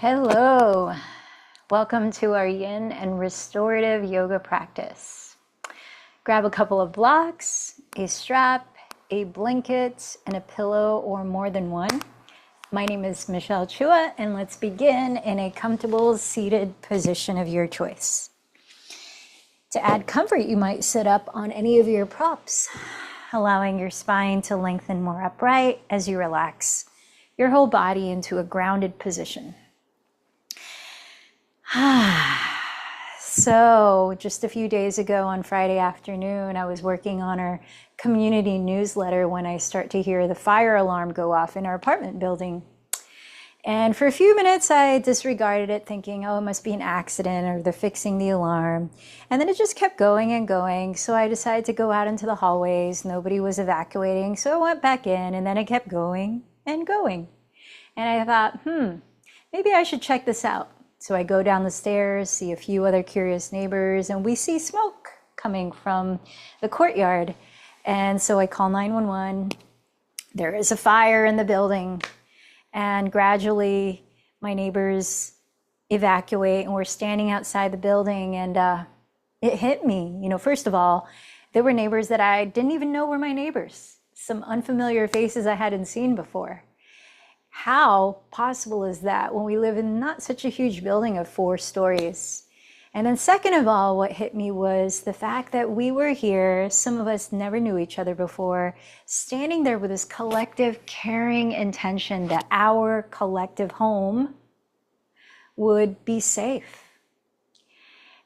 Hello, welcome to our yin and restorative yoga practice. Grab a couple of blocks, a strap, a blanket, and a pillow or more than one. My name is Chua, and let's begin in a comfortable seated position of your choice. To add comfort, you might sit up on any of your props, allowing your spine to lengthen more upright as you relax your whole body into a grounded position. So just a few days ago on Friday afternoon, I was working on our community newsletter when I start to hear the fire alarm go off in our apartment building. And for a few minutes, I disregarded it, thinking, oh, it must be an accident or they're fixing the alarm. And then it just kept going and going. So I decided to go out into the hallways. Nobody was evacuating. So I went back in, and then it kept going and going. And I thought, maybe I should check this out. So I go down the stairs, see a few other curious neighbors, and we see smoke coming from the courtyard. And so I call 911. There is a fire in the building. And gradually my neighbors evacuate, and we're standing outside the building, and it hit me. First of all, there were neighbors that I didn't even know were my neighbors. Some unfamiliar faces I hadn't seen before. How possible is that when we live in not such a huge building of 4 stories? And then second of all, what hit me was the fact that we were here, some of us never knew each other before, standing there with this collective caring intention that our collective home would be safe.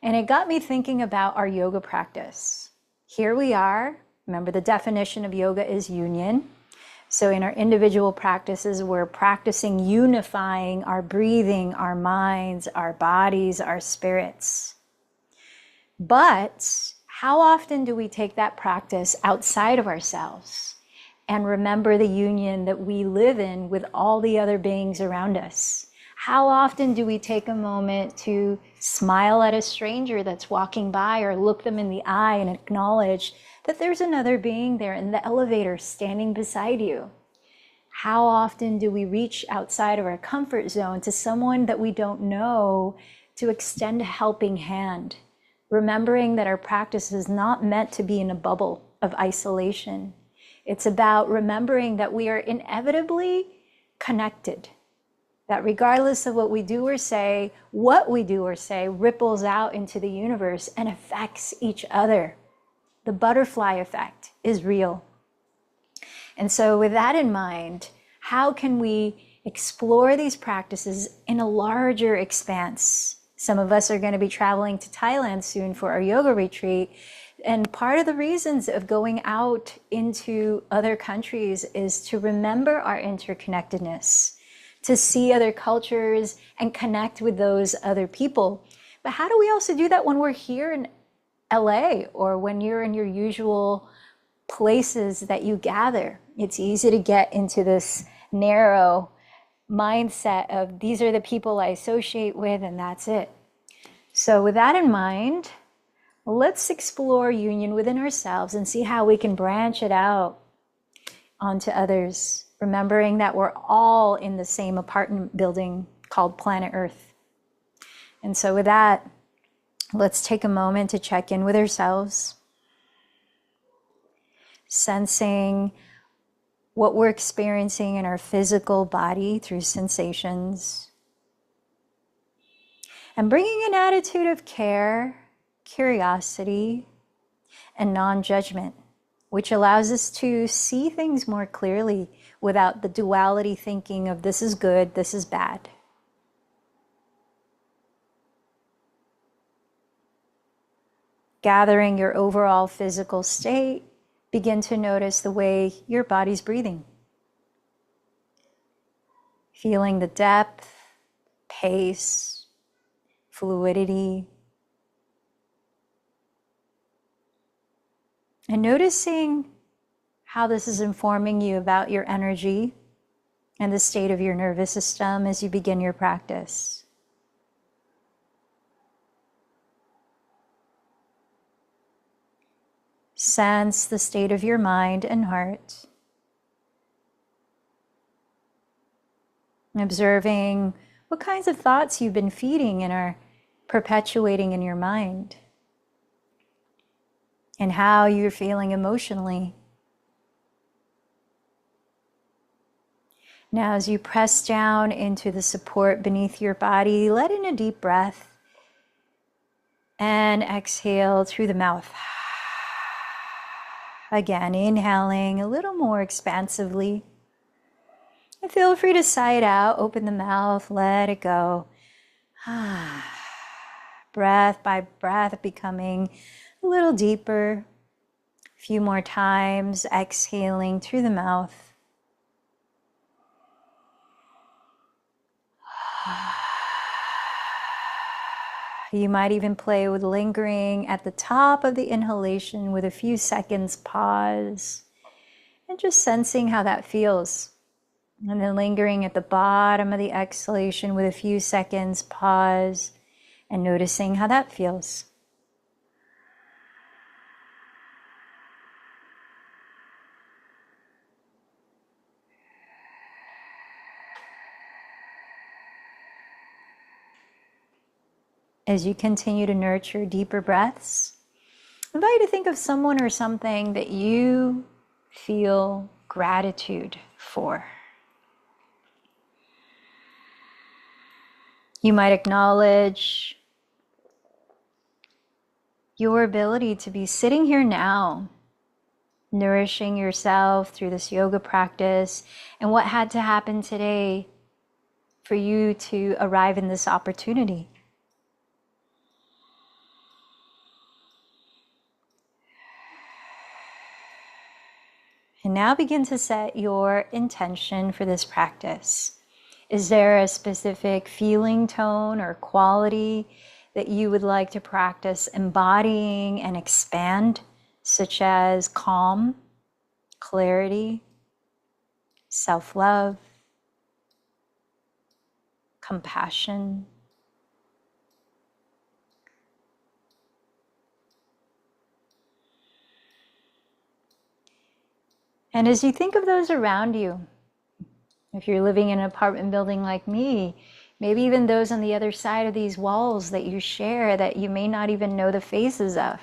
And it got me thinking about our yoga practice. Here we are. Remember, the definition of yoga is union. So in our individual practices, we're practicing unifying our breathing, our minds, our bodies, our spirits. But how often do we take that practice outside of ourselves and remember the union that we live in with all the other beings around us? How often do we take a moment to smile at a stranger that's walking by, or look them in the eye and acknowledge that there's another being there in the elevator standing beside you? How often do we reach outside of our comfort zone to someone that we don't know to extend a helping hand, remembering that our practice is not meant to be in a bubble of isolation. It's about remembering that we are inevitably connected, that regardless of what we do or say, what we do or say ripples out into the universe and affects each other. The butterfly effect is real. And so with that in mind, how can we explore these practices in a larger expanse? Some of us are going to be traveling to Thailand soon for our yoga retreat. And part of the reasons of going out into other countries is to remember our interconnectedness, to see other cultures and connect with those other people. But how do we also do that when we're here in LA, or when you're in your usual places that you gather? It's easy to get into this narrow mindset of these are the people I associate with, and that's it. So with that in mind, let's explore union within ourselves and see how we can branch it out onto others, remembering that we're all in the same apartment building called planet Earth. And so with that, let's take a moment to check in with ourselves, sensing what we're experiencing in our physical body through sensations, and bringing an attitude of care, curiosity, and non-judgment, which allows us to see things more clearly without the duality thinking of this is good, this is bad. Gathering your overall physical state, begin to notice the way your body's breathing. Feeling the depth, pace, fluidity. And noticing how this is informing you about your energy and the state of your nervous system as you begin your practice. Sense the state of your mind and heart. Observing what kinds of thoughts you've been feeding and are perpetuating in your mind, and how you're feeling emotionally. Now, as you press down into the support beneath your body, let in a deep breath and exhale through the mouth. Again, inhaling a little more expansively. And feel free to sigh it out, open the mouth, let it go. Breath by breath, becoming a little deeper. A few more times, exhaling through the mouth. You might even play with lingering at the top of the inhalation with a few seconds pause and just sensing how that feels. And then lingering at the bottom of the exhalation with a few seconds pause and noticing how that feels. As you continue to nurture deeper breaths, I invite you to think of someone or something that you feel gratitude for. You might acknowledge your ability to be sitting here now, nourishing yourself through this yoga practice, and what had to happen today for you to arrive in this opportunity. And now begin to set your intention for this practice. Is there a specific feeling tone or quality that you would like to practice embodying and expand, such as calm, clarity, self-love, compassion? And as you think of those around you, if you're living in an apartment building like me, maybe even those on the other side of these walls that you share that you may not even know the faces of,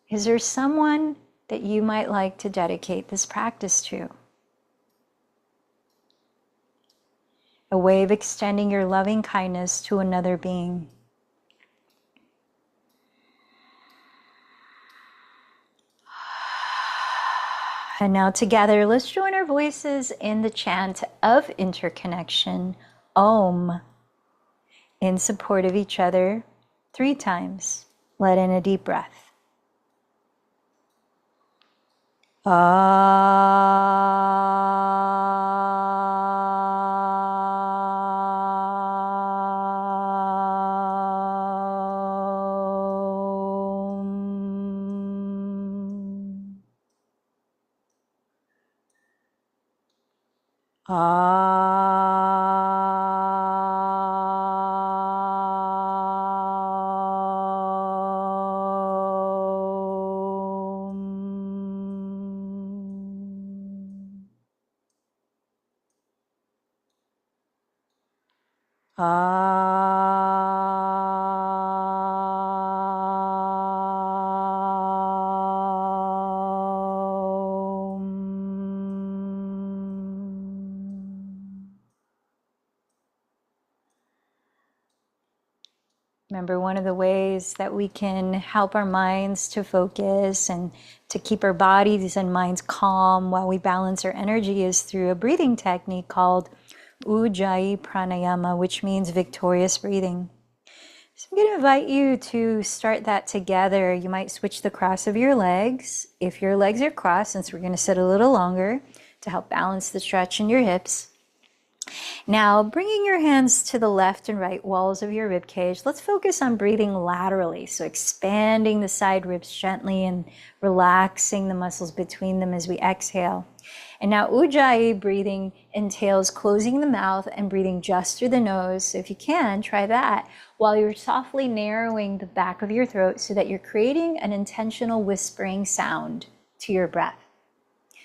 is there someone that you might like to dedicate this practice to? A way of extending your loving kindness to another being. And now together, let's join our voices in the chant of interconnection, Om, in support of each other 3 times. Let in a deep breath. Remember, one of the ways that we can help our minds to focus and to keep our bodies and minds calm while we balance our energy is through a breathing technique called Ujjayi Pranayama, which means victorious breathing. So I'm going to invite you to start that together. You might switch the cross of your legs. If your legs are crossed, since we're going to sit a little longer to help balance the stretch in your hips. Now, bringing your hands to the left and right walls of your rib cage, let's focus on breathing laterally. So expanding the side ribs gently and relaxing the muscles between them as we exhale. And now Ujjayi breathing entails closing the mouth and breathing just through the nose. So if you can, try that while you're softly narrowing the back of your throat so that you're creating an intentional whispering sound to your breath.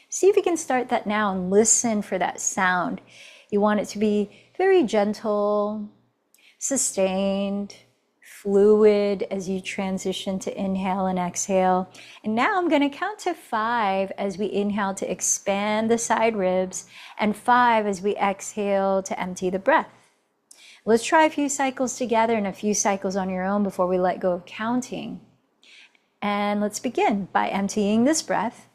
See if you can start that now and listen for that sound. You want it to be very gentle, sustained, fluid as you transition to inhale and exhale. And now I'm going to count to 5 as we inhale to expand the side ribs, and 5 as we exhale to empty the breath. Let's try a few cycles together and a few cycles on your own before we let go of counting. And let's begin by emptying this breath.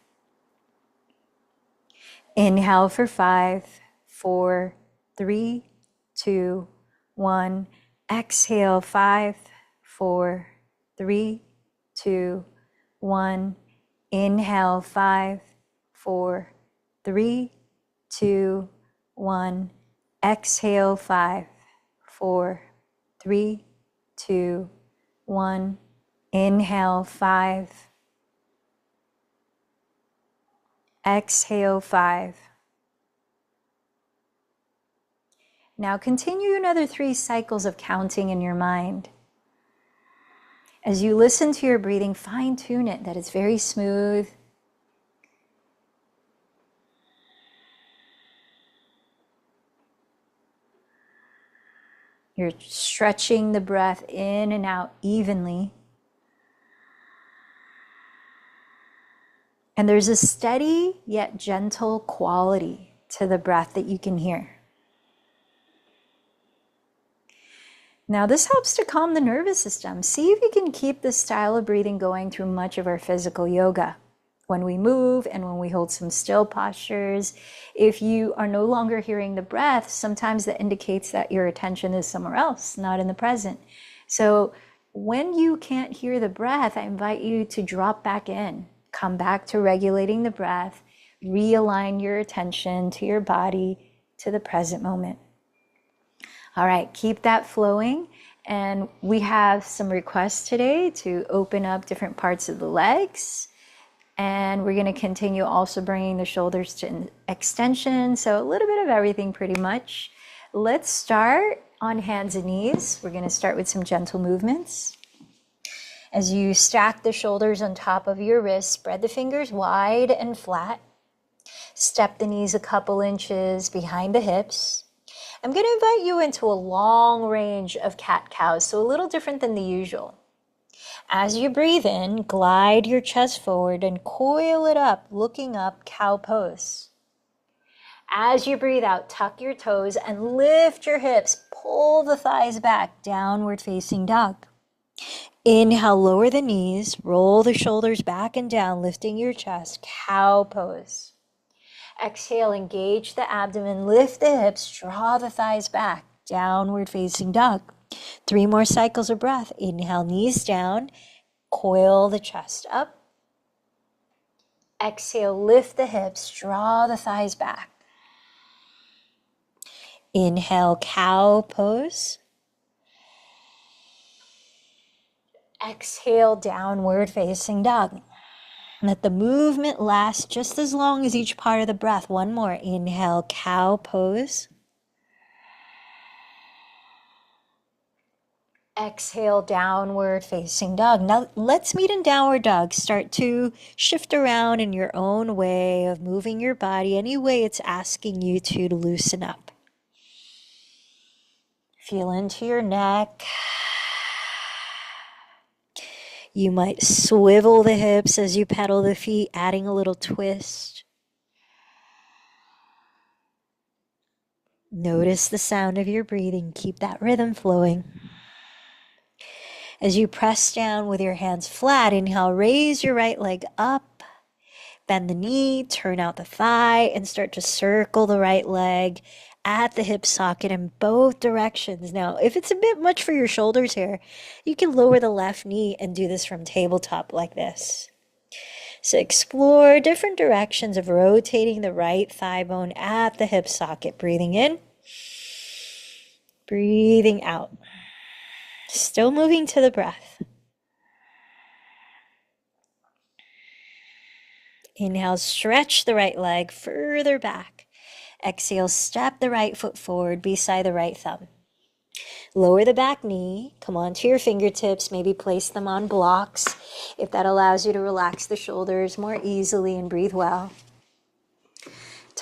Inhale for 5, 4, 3, 2, 1. Exhale, 5, 4, 3, 2, 1. Inhale, 5, 4, 3, 2, 1. Exhale, 5, 4, 3, 2, 1. Inhale, 5. Exhale, 5. Now continue another 3 cycles of counting in your mind. As you listen to your breathing, fine-tune it, that it's very smooth. You're stretching the breath in and out evenly. And there's a steady yet gentle quality to the breath that you can hear. Now this helps to calm the nervous system. See if you can keep this style of breathing going through much of our physical yoga. When we move and when we hold some still postures, if you are no longer hearing the breath, sometimes that indicates that your attention is somewhere else, not in the present. So when you can't hear the breath, I invite you to drop back in. Come back to regulating the breath, realign your attention to your body, to the present moment. All right, keep that flowing. And we have some requests today to open up different parts of the legs. And we're going to continue also bringing the shoulders to extension. So a little bit of everything pretty much. Let's start on hands and knees. We're going to start with some gentle movements. As you stack the shoulders on top of your wrists, spread the fingers wide and flat. Step the knees a couple inches behind the hips. I'm going to invite you into a long range of cat-cows, so a little different than the usual. As you breathe in, glide your chest forward and coil it up, looking up, cow pose. As you breathe out, tuck your toes and lift your hips, pull the thighs back, downward facing dog. Inhale, lower the knees, roll the shoulders back and down, lifting your chest, cow pose. Exhale, engage the abdomen, lift the hips, draw the thighs back, downward facing dog. 3 more cycles of breath. Inhale, knees down, coil the chest up. Exhale, lift the hips, draw the thighs back. Inhale, cow pose. Exhale, downward facing dog. Let the movement last just as long as each part of the breath. One more. Inhale, cow pose. Exhale, downward facing dog. Now let's meet in downward dog. Start to shift around in your own way of moving your body, any way it's asking you to loosen up. Feel into your neck. You might swivel the hips as you pedal the feet, adding a little twist. Notice the sound of your breathing. Keep that rhythm flowing. As you press down with your hands flat, inhale, raise your right leg up. Bend the knee, turn out the thigh, and start to circle the right leg at the hip socket in both directions. Now, if it's a bit much for your shoulders here, you can lower the left knee and do this from tabletop like this. So explore different directions of rotating the right thigh bone at the hip socket. Breathing in, breathing out. Still moving to the breath. Inhale, stretch the right leg further back. Exhale, step the right foot forward beside the right thumb. Lower the back knee, come onto your fingertips, maybe place them on blocks if that allows you to relax the shoulders more easily and breathe well.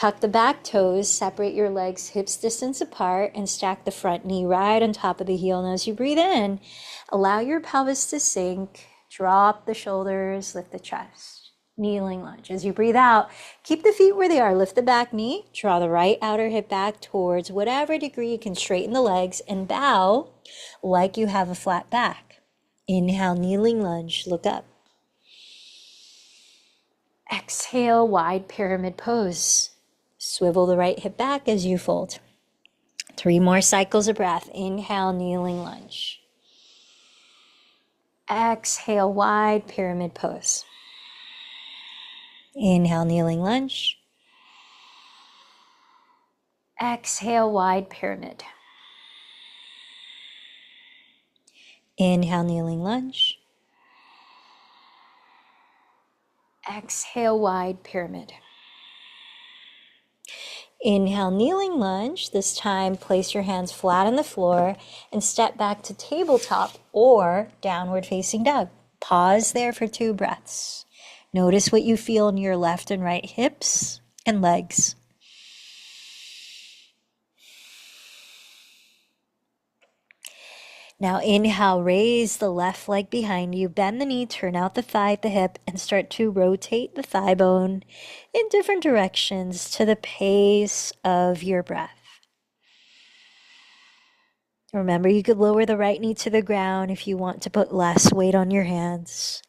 Tuck the back toes, separate your legs hips distance apart, and stack the front knee right on top of the heel. And as you breathe in, allow your pelvis to sink, drop the shoulders, lift the chest. Kneeling lunge. As you breathe out, keep the feet where they are. Lift the back knee, draw the right outer hip back towards whatever degree you can straighten the legs, and bow like you have a flat back. Inhale, kneeling lunge, look up. Exhale, wide pyramid pose. Swivel the right hip back as you fold. 3 more cycles of breath. Inhale, kneeling lunge. Exhale, wide pyramid pose. Inhale, kneeling lunge. Exhale, wide pyramid. Inhale, kneeling lunge. Exhale, wide pyramid. Inhale, kneeling lunge. This time, place your hands flat on the floor and step back to tabletop or downward facing dog. Pause there for 2 breaths. Notice what you feel in your left and right hips and legs. Now inhale, raise the left leg behind you, bend the knee, turn out the thigh at the hip, and start to rotate the thigh bone in different directions to the pace of your breath. Remember, you could lower the right knee to the ground if you want to put less weight on your hands.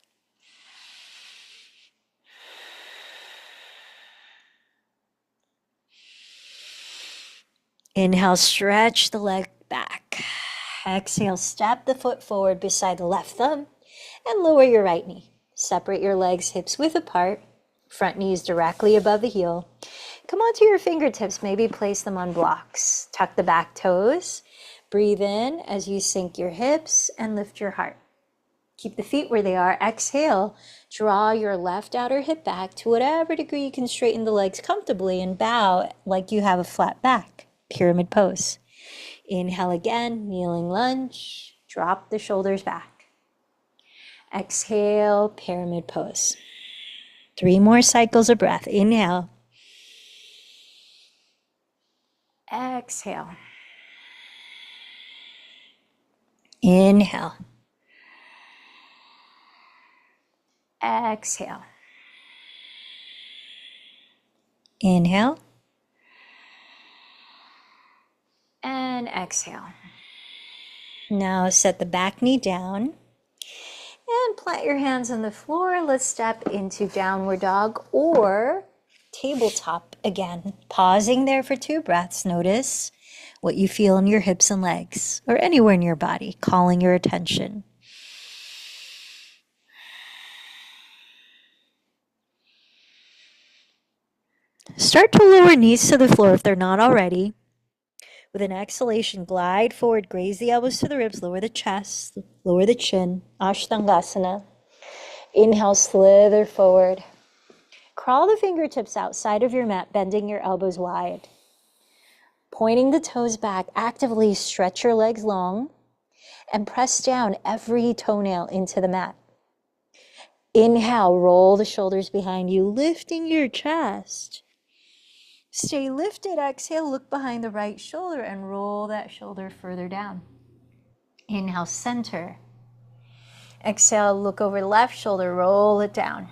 Inhale, stretch the leg back. Exhale, step the foot forward beside the left thumb and lower your right knee. Separate your legs hips width apart, front knees directly above the heel. Come onto your fingertips, maybe place them on blocks. Tuck the back toes. Breathe in as you sink your hips and lift your heart. Keep the feet where they are. Exhale, draw your left outer hip back to whatever degree you can straighten the legs comfortably and bow like you have a flat back. Pyramid pose. Inhale again, kneeling lunge. Drop the shoulders back. Exhale, pyramid pose. 3 more cycles of breath. Inhale. Exhale. Inhale. Exhale. Inhale. And exhale. Now set the back knee down and plant your hands on the floor. Let's step into downward dog or tabletop again. Pausing there for 2 breaths. Notice what you feel in your hips and legs or anywhere in your body, calling your attention. Start to lower knees to the floor if they're not already. With an exhalation, glide forward, graze the elbows to the ribs, lower the chest, lower the chin, Ashtangasana. Inhale, slither forward. Crawl the fingertips outside of your mat, bending your elbows wide. Pointing the toes back, actively stretch your legs long and press down every toenail into the mat. Inhale, roll the shoulders behind you, lifting your chest. Stay lifted. Exhale, look behind the right shoulder and roll that shoulder further down. Inhale, center. Exhale, look over the left shoulder, roll it down.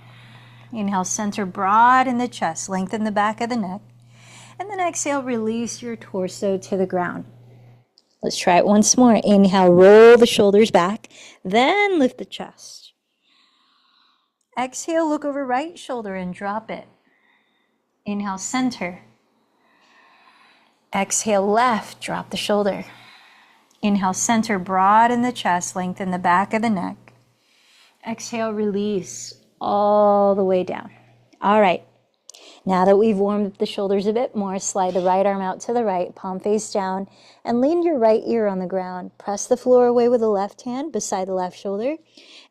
Inhale, center, broaden the chest, lengthen the back of the neck. And then exhale, release your torso to the ground. Let's try it once more. Inhale, roll the shoulders back, then lift the chest. Exhale, look over right shoulder and drop it. Inhale, center. Exhale, left, drop the shoulder. Inhale, center, broaden the chest, lengthen the back of the neck. Exhale, release all the way down. All right. Now that we've warmed up the shoulders a bit more, slide the right arm out to the right, palm face down, and lean your right ear on the ground. Press the floor away with the left hand beside the left shoulder,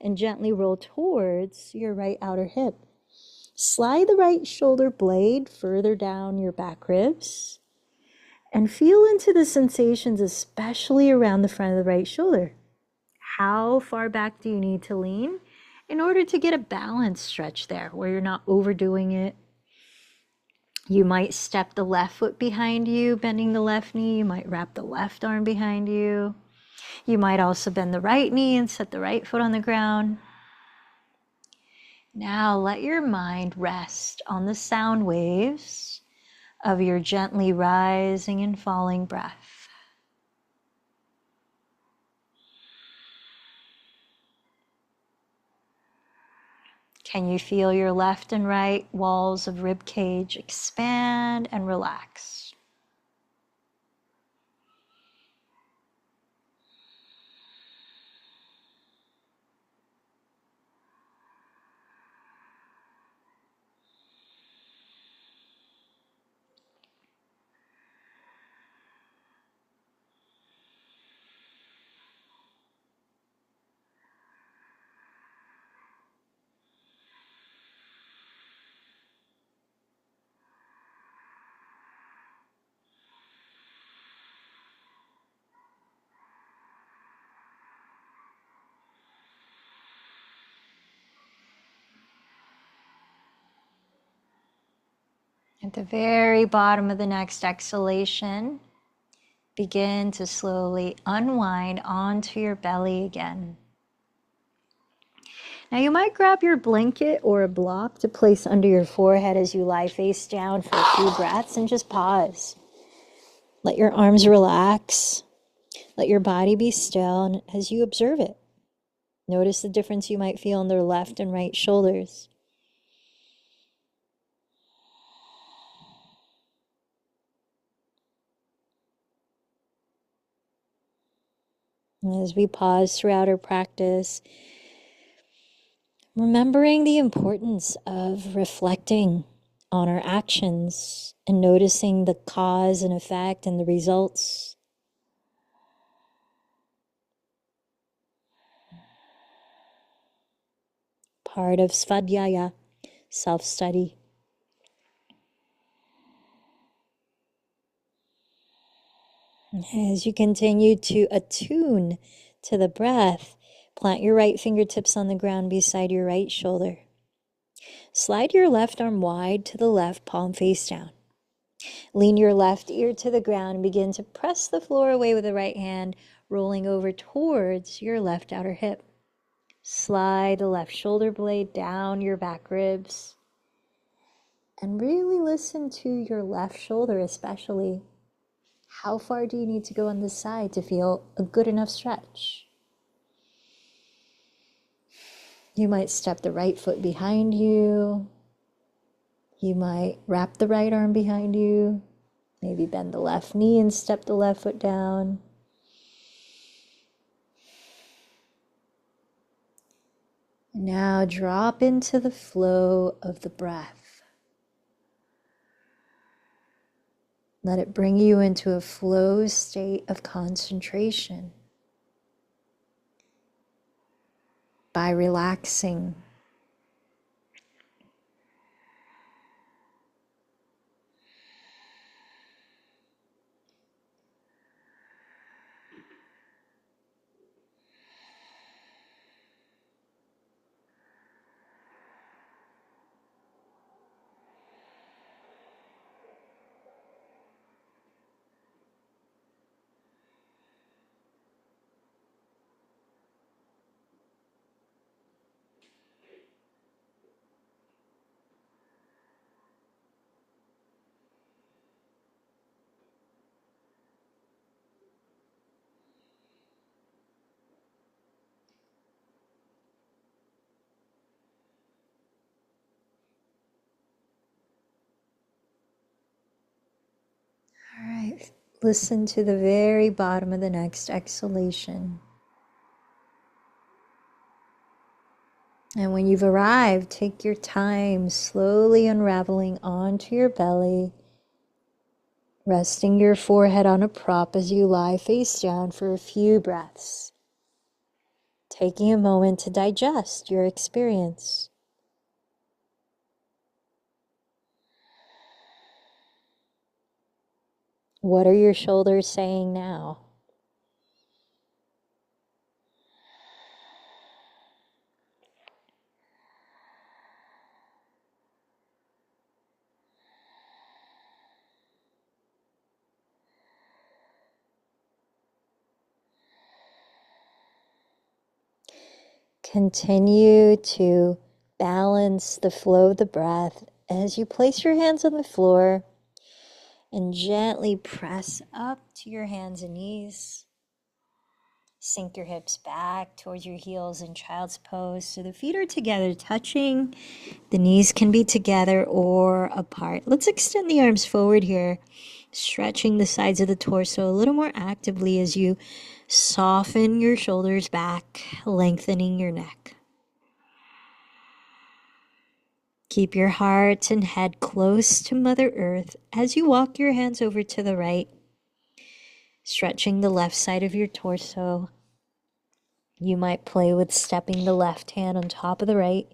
and gently roll towards your right outer hip. Slide the right shoulder blade further down your back ribs, and feel into the sensations, especially around the front of the right shoulder. How far back do you need to lean in order to get a balanced stretch there, where you're not overdoing it? You might step the left foot behind you, bending the left knee. You might wrap the left arm behind you. You might also bend the right knee and set the right foot on the ground. Now let your mind rest on the sound waves of your gently rising and falling breath. Can you feel your left and right walls of rib cage expand and relax? At the very bottom of the next exhalation, begin to slowly unwind onto your belly again. Now you might grab your blanket or a block to place under your forehead as you lie face down for a few breaths and just pause. Let your arms relax. Let your body be still, and as you observe it, notice the difference you might feel in the left and right shoulders. And as we pause throughout our practice, remembering the importance of reflecting on our actions and noticing the cause and effect and the results. Part of svadhyaya, self-study. As you continue to attune to the breath, plant your right fingertips on the ground beside your right shoulder. Slide your left arm wide to the left, palm face down. Lean your left ear to the ground and begin to press the floor away with the right hand, rolling over towards your left outer hip. Slide the left shoulder blade down your back ribs. And really listen to your left shoulder especially. How far do you need to go on this side to feel a good enough stretch? You might step the right foot behind you. You might wrap the right arm behind you. Maybe bend the left knee and step the left foot down. Now drop into the flow of the breath. Let it bring you into a flow state of concentration by relaxing. All right, listen to the very bottom of the next exhalation. And when you've arrived, take your time slowly unraveling onto your belly, resting your forehead on a prop as you lie face down for a few breaths. Taking a moment to digest your experience. What are your shoulders saying now? Continue to balance the flow of the breath as you place your hands on the floor and gently press up to your hands and knees. Sink your hips back towards your heels in child's pose so the feet are together, touching. The knees can be together or apart. Let's extend the arms forward here, stretching the sides of the torso a little more actively as you soften your shoulders back, lengthening your neck. Keep your heart and head close to Mother Earth as you walk your hands over to the right, stretching the left side of your torso. You might play with stepping the left hand on top of the right.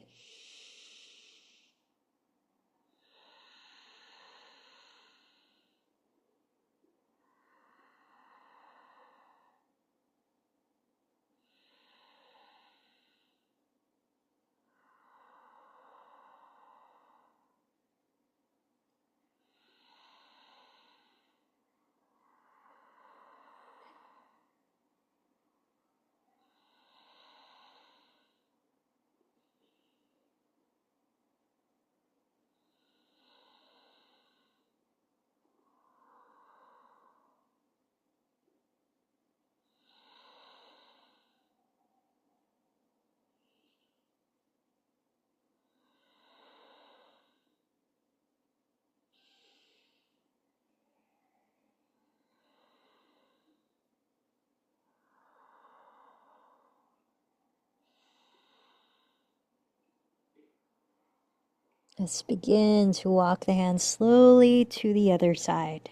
Let's begin to walk the hands slowly to the other side.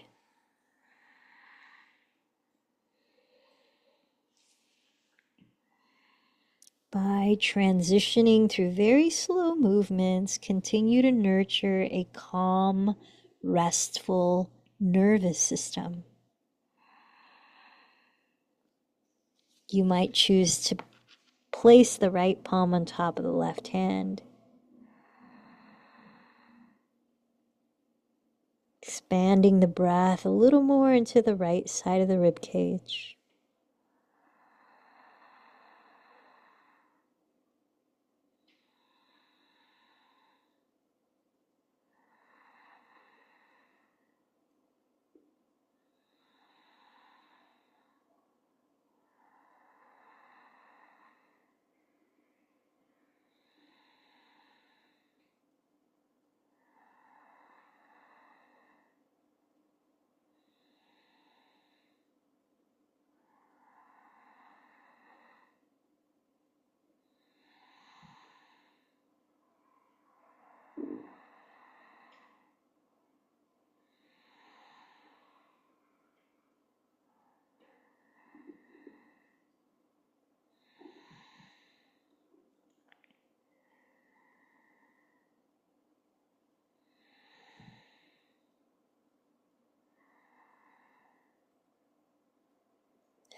By transitioning through very slow movements, continue to nurture a calm, restful nervous system. You might choose to place the right palm on top of the left hand. Expanding the breath a little more into the right side of the rib cage.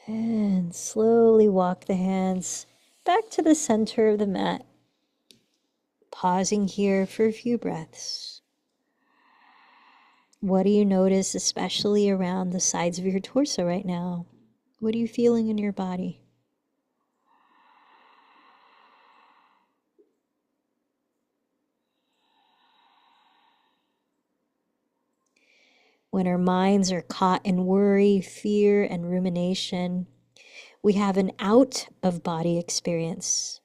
And slowly walk the hands back to the center of the mat. Pausing here for a few breaths. What do you notice, especially around the sides of your torso right now? What are you feeling in your body? When our minds are caught in worry, fear, and rumination, we have an out-of-body experience.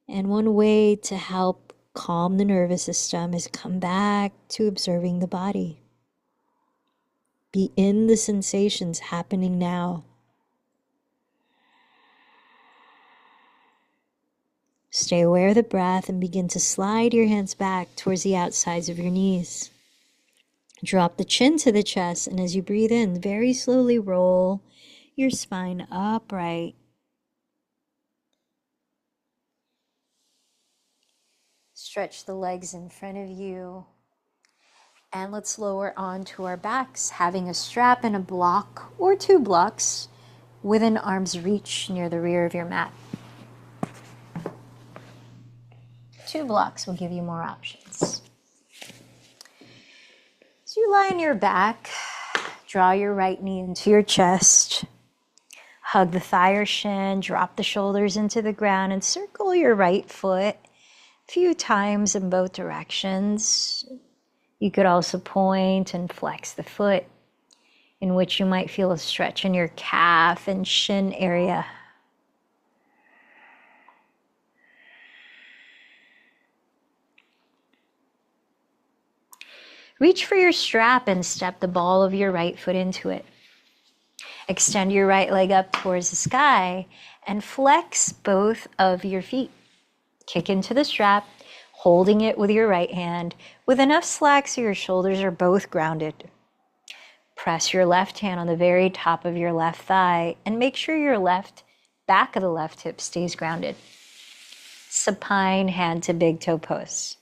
And one way to help calm the nervous system is come back to observing the body. Be in the sensations happening now. Stay aware of the breath and begin to slide your hands back towards the outsides of your knees. Drop the chin to the chest, and as you breathe in, very slowly roll your spine upright. Stretch the legs in front of you. And let's lower onto our backs, having a strap and a block or 2 blocks within arm's reach near the rear of your mat. 2 blocks will give you more options. So you lie on your back, draw your right knee into your chest, Hug the thigh or shin, drop the shoulders into the ground, and circle your right foot a few times in both directions. You could also point and flex the foot, in which you might feel a stretch in your calf and shin area. Reach for your strap and step the ball of your right foot into it. Extend your right leg up towards the sky and flex both of your feet. Kick into the strap, holding it with your right hand with enough slack so your shoulders are both grounded. Press your left hand on the very top of your left thigh and make sure your left back of the left hip stays grounded. Supine hand to big toe pose.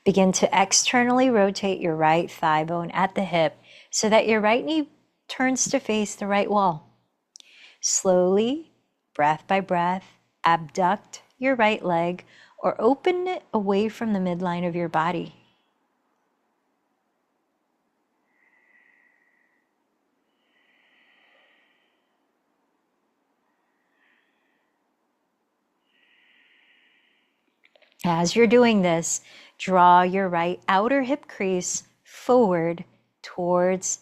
Begin to externally rotate your right thigh bone at the hip so that your right knee turns to face the right wall. Slowly, breath by breath, abduct your right leg or open it away from the midline of your body. As you're doing this, draw your right outer hip crease forward towards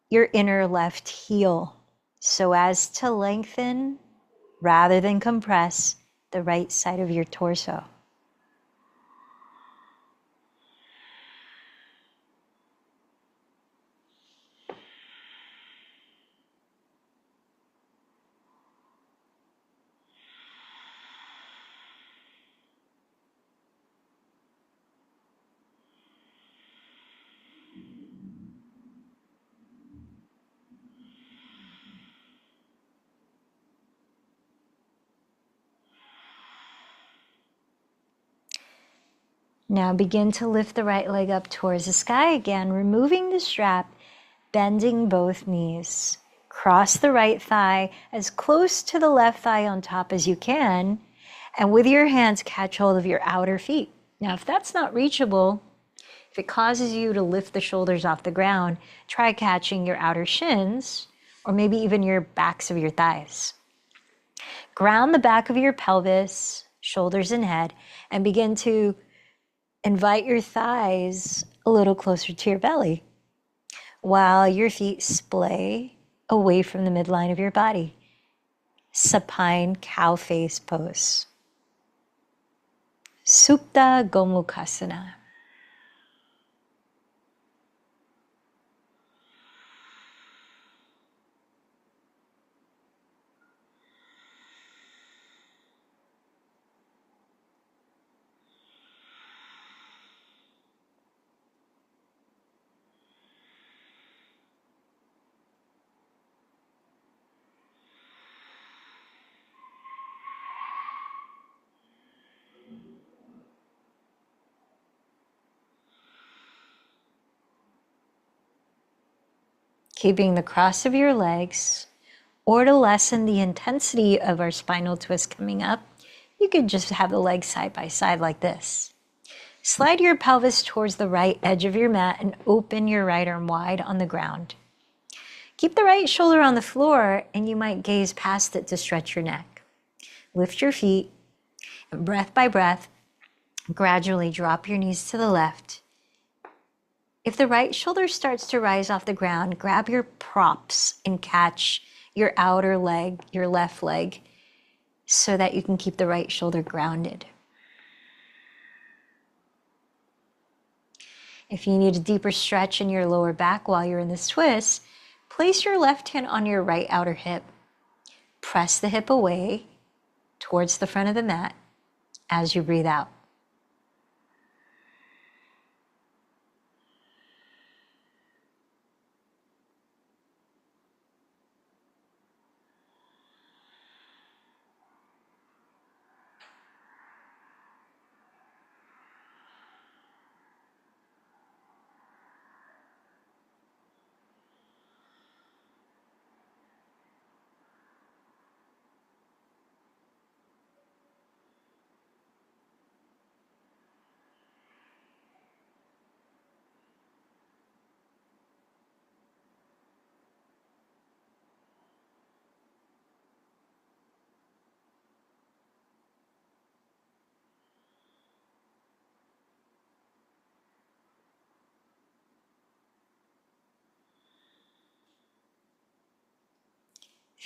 your inner left heel so as to lengthen rather than compress the right side of your torso. Now begin to lift the right leg up towards the sky again, removing the strap, bending both knees. Cross the right thigh as close to the left thigh on top as you can, and with your hands catch hold of your outer feet. Now, if that's not reachable, if it causes you to lift the shoulders off the ground, try catching your outer shins or maybe even your backs of your thighs. Ground the back of your pelvis, shoulders and head, and begin to invite your thighs a little closer to your belly while your feet splay away from the midline of your body. Supine cow face pose. Supta Gomukhasana. Keeping the cross of your legs, or to lessen the intensity of our spinal twist coming up, you could just have the legs side by side like this. Slide your pelvis towards the right edge of your mat and open your right arm wide on the ground. Keep the right shoulder on the floor and you might gaze past it to stretch your neck. Lift your feet and breath by breath, gradually drop your knees to the left. If the right shoulder starts to rise off the ground, grab your props and catch your outer leg, your left leg, so that you can keep the right shoulder grounded. If you need a deeper stretch in your lower back while you're in this twist, place your left hand on your right outer hip. Press the hip away towards the front of the mat as you breathe out.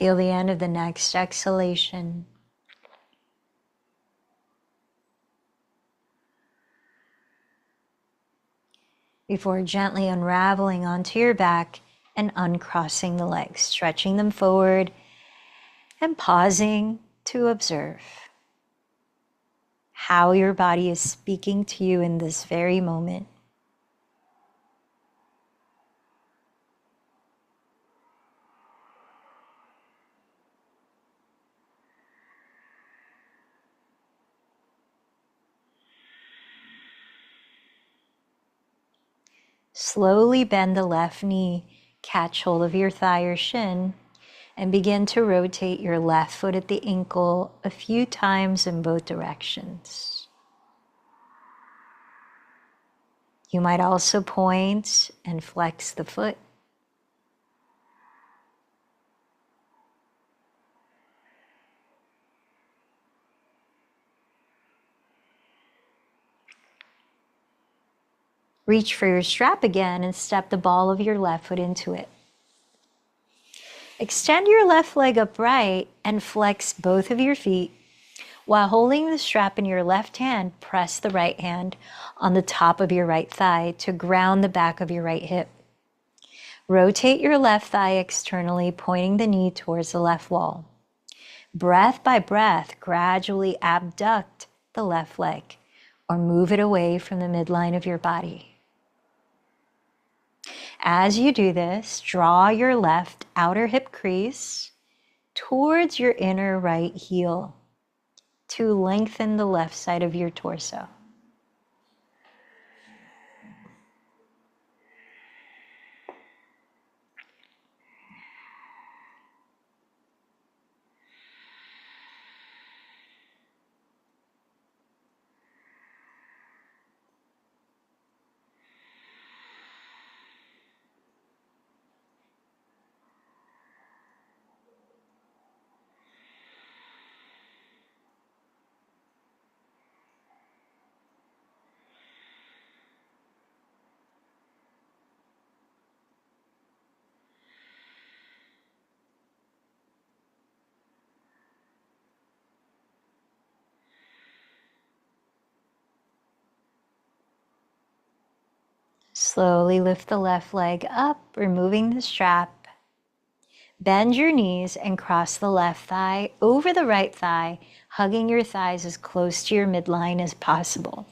Feel the end of the next exhalation. Before gently unraveling onto your back and uncrossing the legs, stretching them forward and pausing to observe how your body is speaking to you in this very moment. Slowly bend the left knee, catch hold of your thigh or shin, and begin to rotate your left foot at the ankle a few times in both directions. You might also point and flex the foot. Reach for your strap again and step the ball of your left foot into it. Extend your left leg upright and flex both of your feet. While holding the strap in your left hand, press the right hand on the top of your right thigh to ground the back of your right hip. Rotate your left thigh externally, pointing the knee towards the left wall. Breath by breath, gradually abduct the left leg or move it away from the midline of your body. As you do this, draw your left outer hip crease towards your inner right heel to lengthen the left side of your torso. Slowly lift the left leg up, removing the strap. Bend your knees and cross the left thigh over the right thigh, hugging your thighs as close to your midline as possible.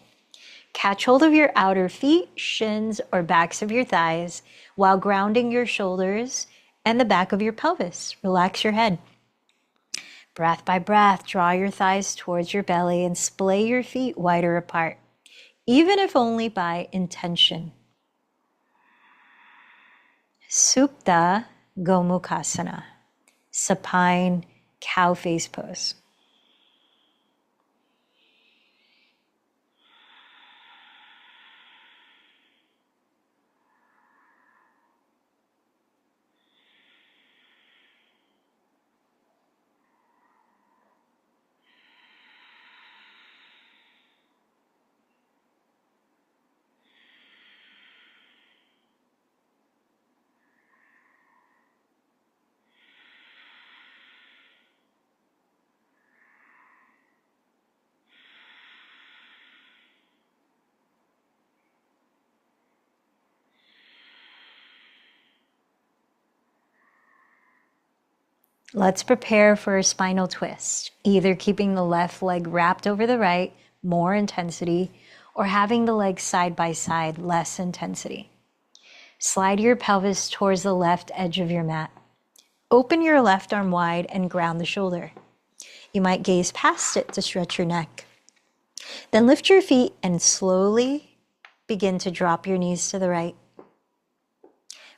Catch hold of your outer feet, shins, or backs of your thighs while grounding your shoulders and the back of your pelvis. Relax your head. Breath by breath, draw your thighs towards your belly and splay your feet wider apart, even if only by intention. Supta Gomukhasana, supine cow face pose. Let's prepare for a spinal twist, either keeping the left leg wrapped over the right, more intensity, or having the legs side by side, less intensity. Slide your pelvis towards the left edge of your mat. Open your left arm wide and ground the shoulder. You might gaze past it to stretch your neck. Then lift your feet and slowly begin to drop your knees to the right.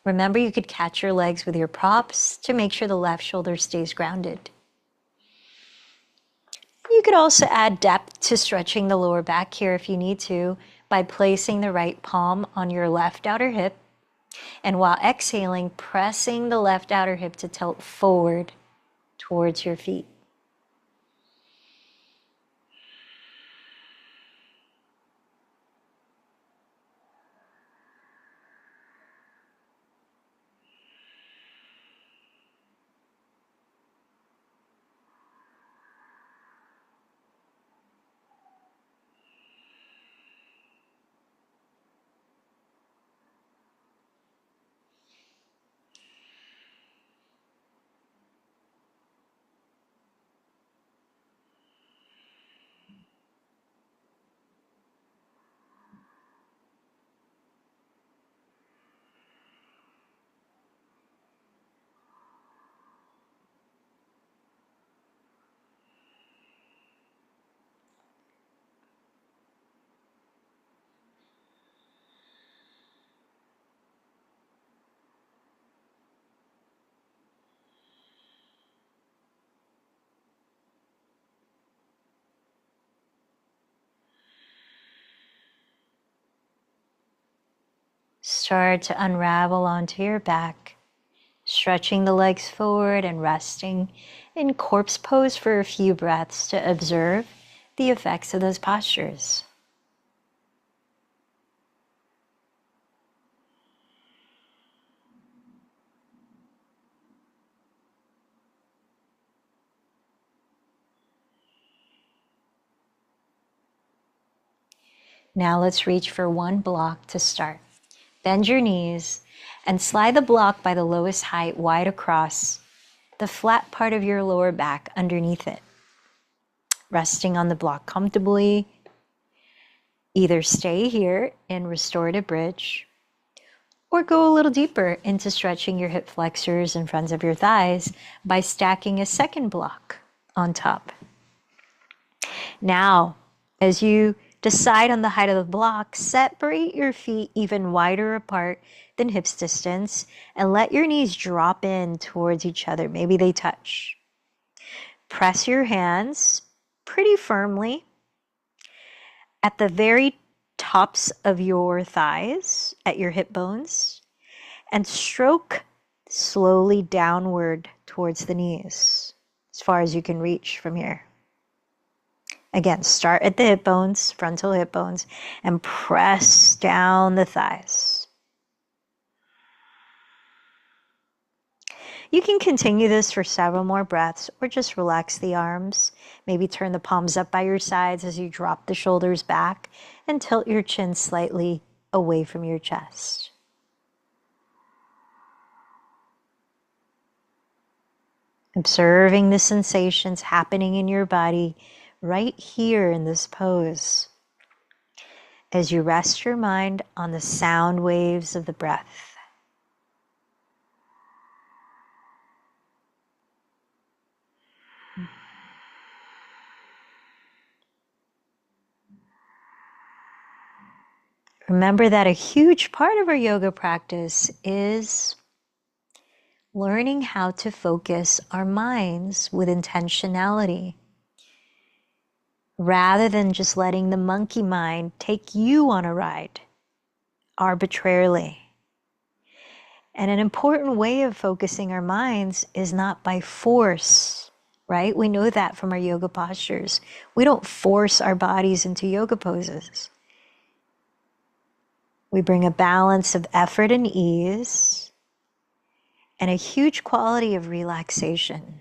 Remember, you could catch your legs with your props to make sure the left shoulder stays grounded. You could also add depth to stretching the lower back here if you need to by placing the right palm on your left outer hip, and while exhaling, pressing the left outer hip to tilt forward towards your feet. start to unravel onto your back, stretching the legs forward and resting in corpse pose for a few breaths to observe the effects of those postures. Now let's reach for one block to start. Bend your knees and slide the block by the lowest height wide across the flat part of your lower back underneath it. Resting on the block comfortably, either stay here in restorative bridge or go a little deeper into stretching your hip flexors in front of your thighs by stacking a second block on top. Now, as you decide on the height of the block, separate your feet even wider apart than hips distance and let your knees drop in towards each other. Maybe they touch. Press your hands pretty firmly at the very tops of your thighs, at your hip bones, and stroke slowly downward towards the knees as far as you can reach from here. Again, start at the hip bones, frontal hip bones, and press down the thighs. You can continue this for several more breaths or just relax the arms. Maybe turn the palms up by your sides as you drop the shoulders back and tilt your chin slightly away from your chest. Observing the sensations happening in your body right here in this pose as you rest your mind on the sound waves of the breath. Remember that a huge part of our yoga practice is learning how to focus our minds with intentionality, rather than just letting the monkey mind take you on a ride arbitrarily. And an important way of focusing our minds is not by force, right? We know that from our yoga postures. We don't force our bodies into yoga poses. We bring a balance of effort and ease and a huge quality of relaxation.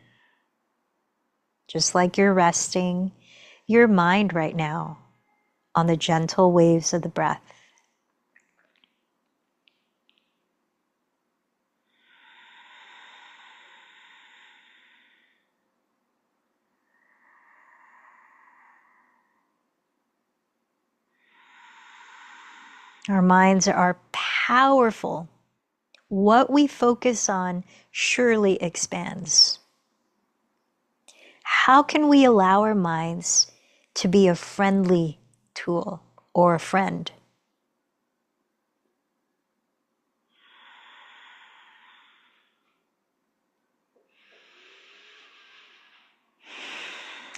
Just like you're resting your mind right now on the gentle waves of the breath. Our minds are powerful. What we focus on surely expands. How can we allow our minds to be a friendly tool or a friend?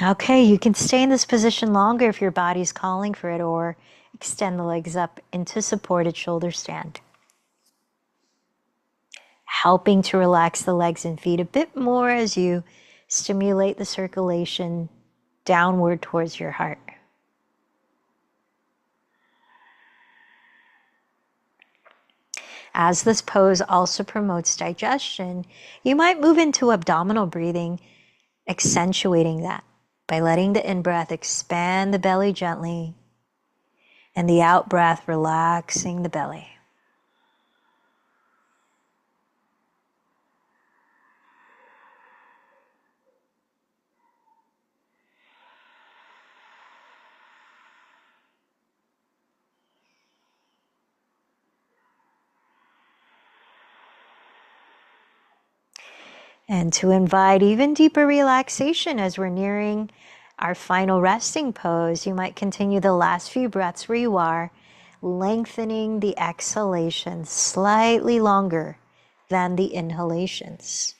Okay, you can stay in this position longer if your body's calling for it, or extend the legs up into supported shoulder stand. Helping to relax the legs and feet a bit more as you stimulate the circulation downward towards your heart. As this pose also promotes digestion, you might move into abdominal breathing, accentuating that by letting the in-breath expand the belly gently and the out-breath relaxing the belly. And to invite even deeper relaxation as we're nearing our final resting pose, you might continue the last few breaths where you are, lengthening the exhalations slightly longer than the inhalations.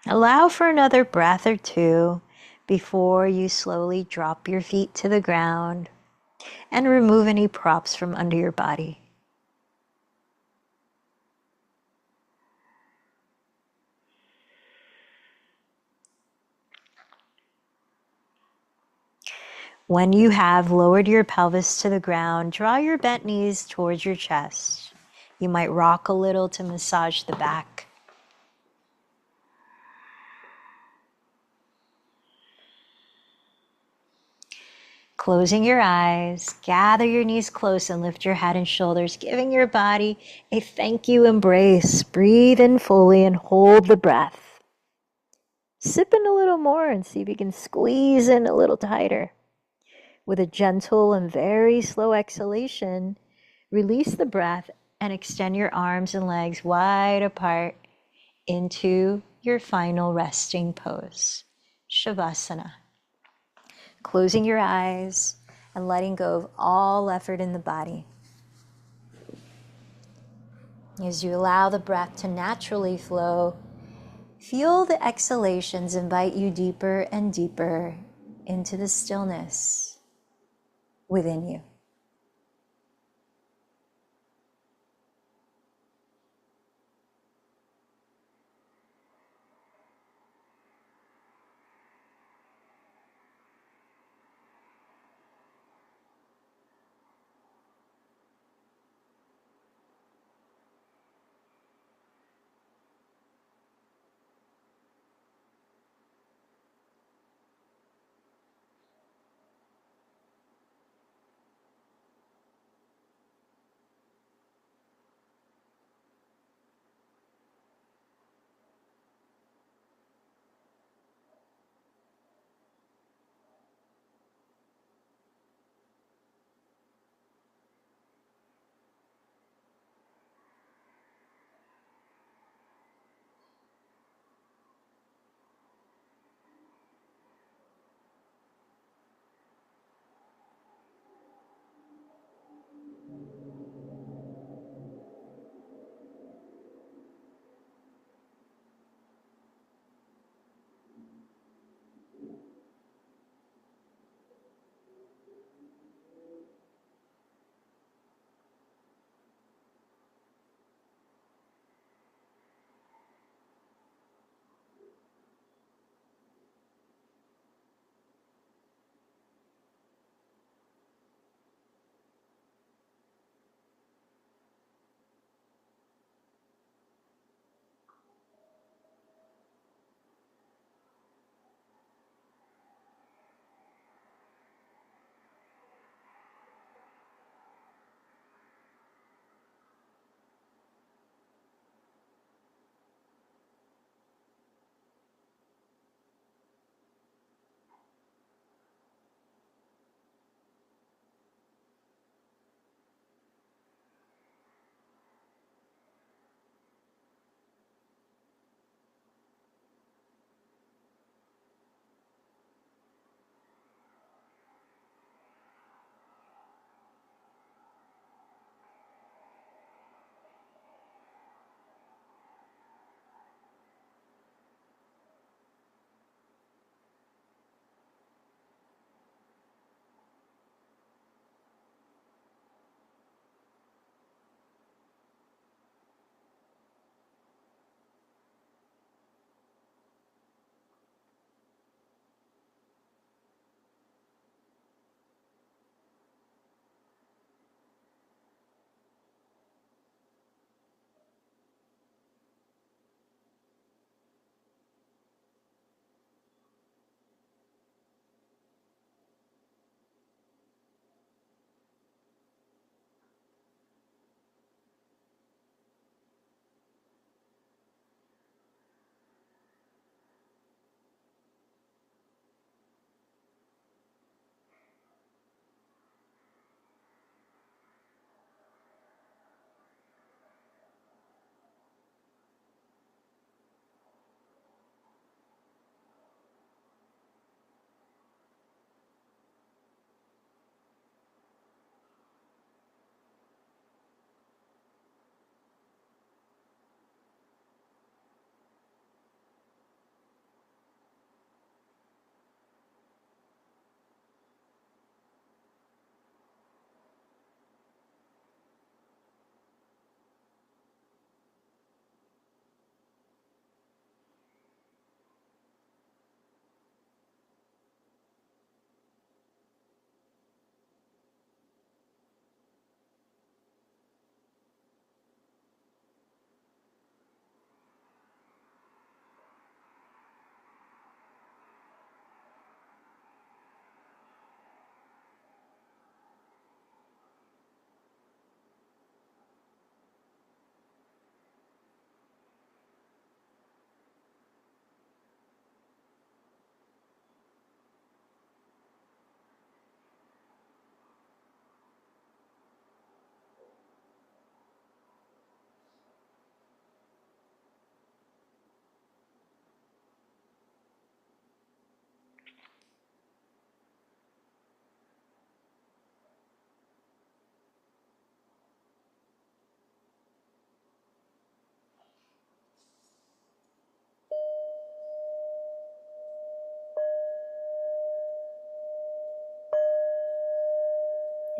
Allow for another breath or two before you slowly drop your feet to the ground and remove any props from under your body. When you have lowered your pelvis to the ground, draw your bent knees towards your chest. You might rock a little to massage the back. Closing your eyes, gather your knees close and lift your head and shoulders, giving your body a thank you embrace. Breathe in fully and hold the breath. Sip in a little more and see if you can squeeze in a little tighter. With a gentle and very slow exhalation, release the breath and extend your arms and legs wide apart into your final resting pose, Shavasana. Closing your eyes and letting go of all effort in the body. As you allow the breath to naturally flow, feel the exhalations invite you deeper and deeper into the stillness within you.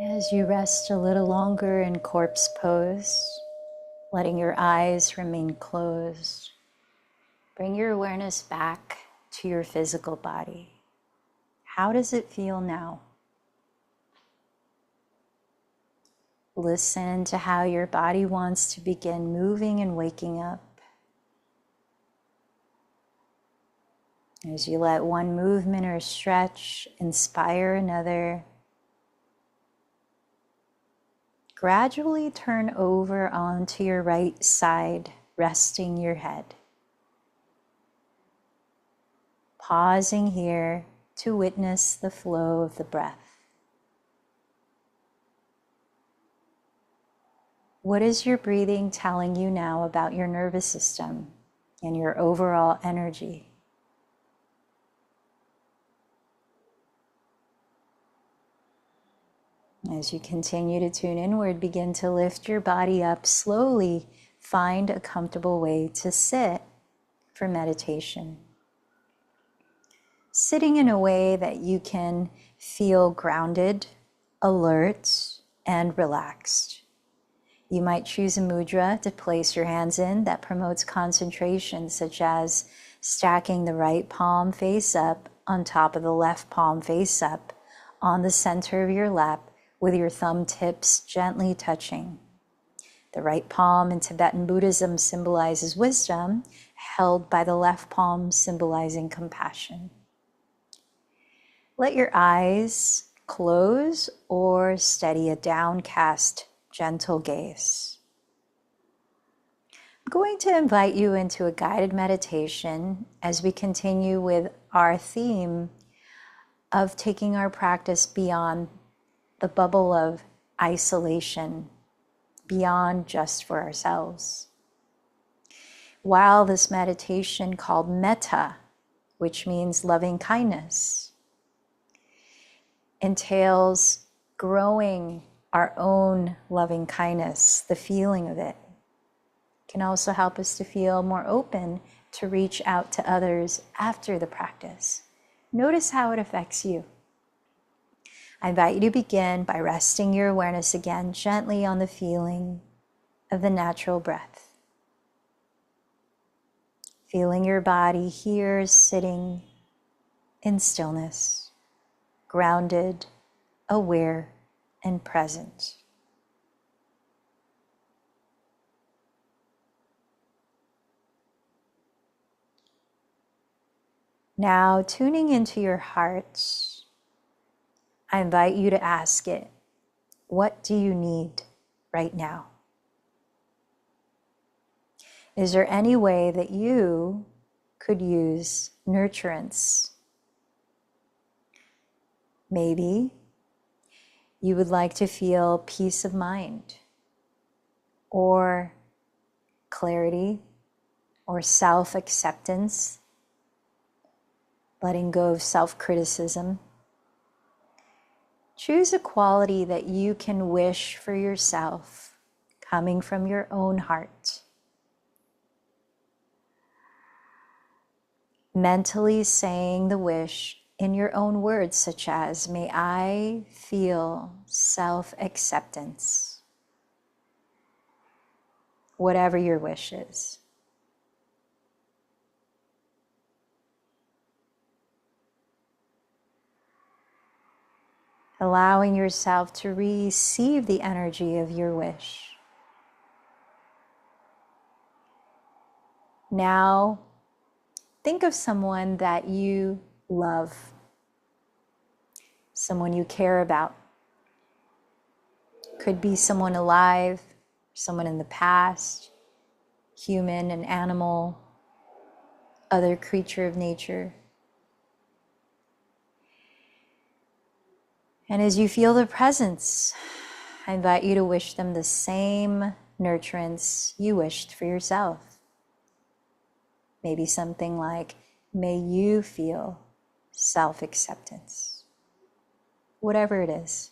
As you rest a little longer in corpse pose, letting your eyes remain closed, bring your awareness back to your physical body. How does it feel now? Listen to how your body wants to begin moving and waking up. As you let one movement or stretch inspire another, gradually turn over onto your right side, resting your head. Pausing here to witness the flow of the breath. What is your breathing telling you now about your nervous system and your overall energy? As you continue to tune inward, begin to lift your body up slowly. Find a comfortable way to sit for meditation. Sitting in a way that you can feel grounded, alert, and relaxed. You might choose a mudra to place your hands in that promotes concentration, such as stacking the right palm face up on top of the left palm face up on the center of your lap, with your thumb tips gently touching. The right palm in Tibetan Buddhism symbolizes wisdom, held by the left palm symbolizing compassion. Let your eyes close or steady a downcast, gentle gaze. I'm going to invite you into a guided meditation as we continue with our theme of taking our practice beyond the bubble of isolation, beyond just for ourselves. While this meditation called Metta, which means loving kindness, entails growing our own loving kindness, the feeling of it, can also help us to feel more open to reach out to others after the practice. Notice how it affects you. I invite you to begin by resting your awareness again gently on the feeling of the natural breath. Feeling your body here sitting in stillness, grounded, aware, and present. Now, tuning into your heart, I invite you to ask it, what do you need right now? Is there any way that you could use nurturance? Maybe you would like to feel peace of mind, or clarity, or self-acceptance, letting go of self-criticism. Choose a quality that you can wish for yourself, coming from your own heart. Mentally saying the wish in your own words, such as, may I feel self-acceptance. Whatever your wish is. Allowing yourself to receive the energy of your wish. Now, think of someone that you love, someone you care about. Could be someone alive, someone in the past, human and animal, other creature of nature. And as you feel their presence, I invite you to wish them the same nurturance you wished for yourself. Maybe something like, may you feel self-acceptance. Whatever it is.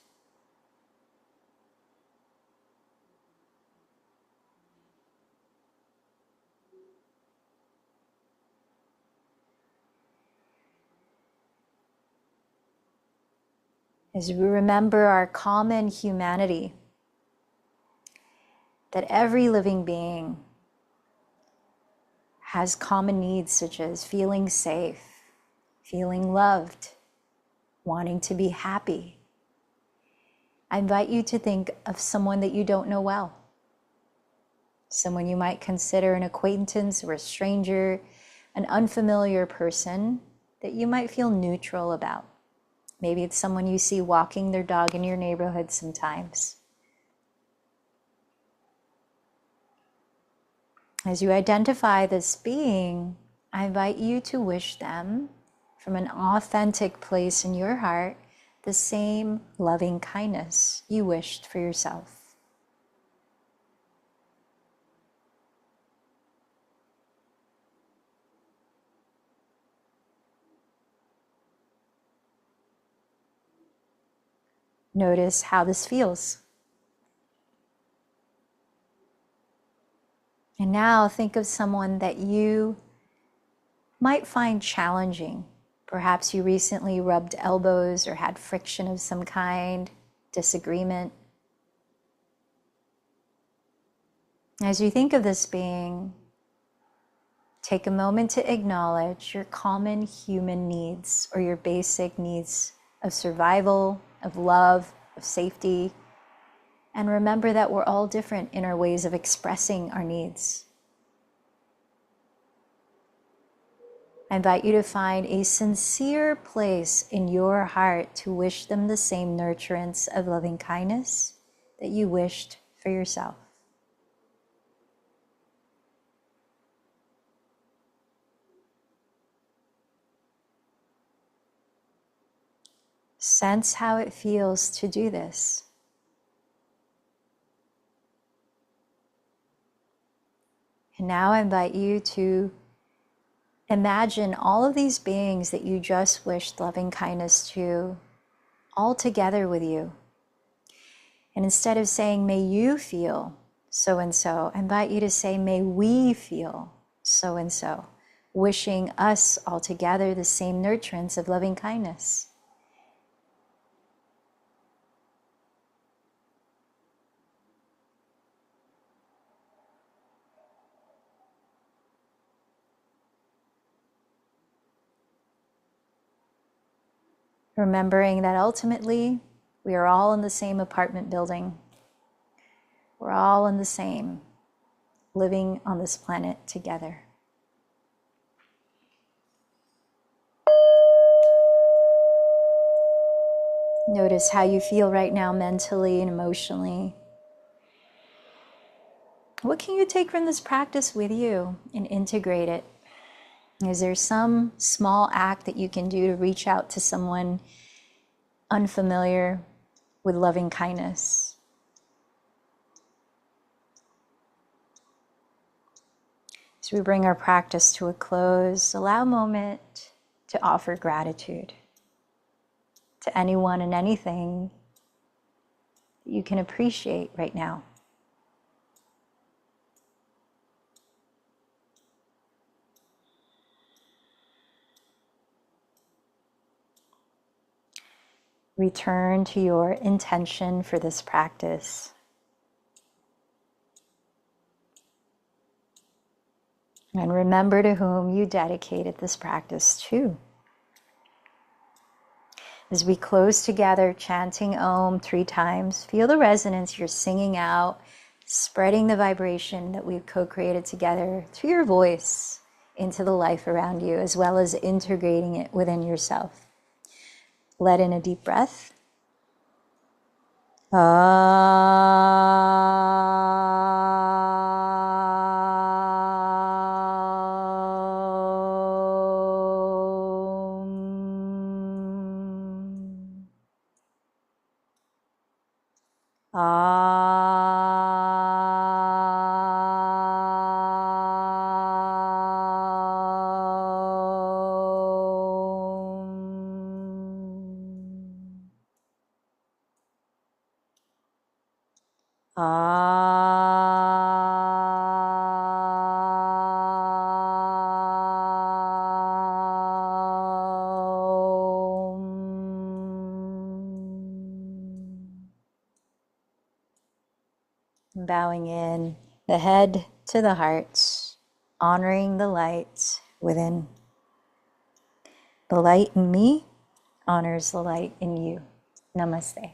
As we remember our common humanity, that every living being has common needs such as feeling safe, feeling loved, wanting to be happy. I invite you to think of someone that you don't know well, someone you might consider an acquaintance or a stranger, an unfamiliar person that you might feel neutral about. Maybe it's someone you see walking their dog in your neighborhood sometimes. As you identify this being, I invite you to wish them, from an authentic place in your heart, the same loving kindness you wished for yourself. Notice how this feels. And now think of someone that you might find challenging. Perhaps you recently rubbed elbows or had friction of some kind, disagreement. As you think of this being, take a moment to acknowledge your common human needs or your basic needs of survival, of love, of safety. And remember that we're all different in our ways of expressing our needs. I invite you to find a sincere place in your heart to wish them the same nurturance of loving kindness that you wished for yourself. Sense how it feels to do this. And now I invite you to imagine all of these beings that you just wished loving kindness to, all together with you. And instead of saying, may you feel so and so, I invite you to say, may we feel so and so, wishing us all together the same nurturance of loving kindness. Remembering that ultimately we are all in the same apartment building. We're all in the same, living on this planet together. Notice how you feel right now mentally and emotionally. What can you take from this practice with you and integrate it? Is there some small act that you can do to reach out to someone unfamiliar with loving kindness? As we bring our practice to a close, allow a moment to offer gratitude to anyone and anything that you can appreciate right now. Return to your intention for this practice. And remember to whom you dedicated this practice to. As we close together, chanting Om 3 times, feel the resonance you're singing out, spreading the vibration that we've co-created together through your voice into the life around you, as well as integrating it within yourself. Let in a deep breath. Bowing in the head to the heart, honoring the light within. The light in me honors the light in you. Namaste.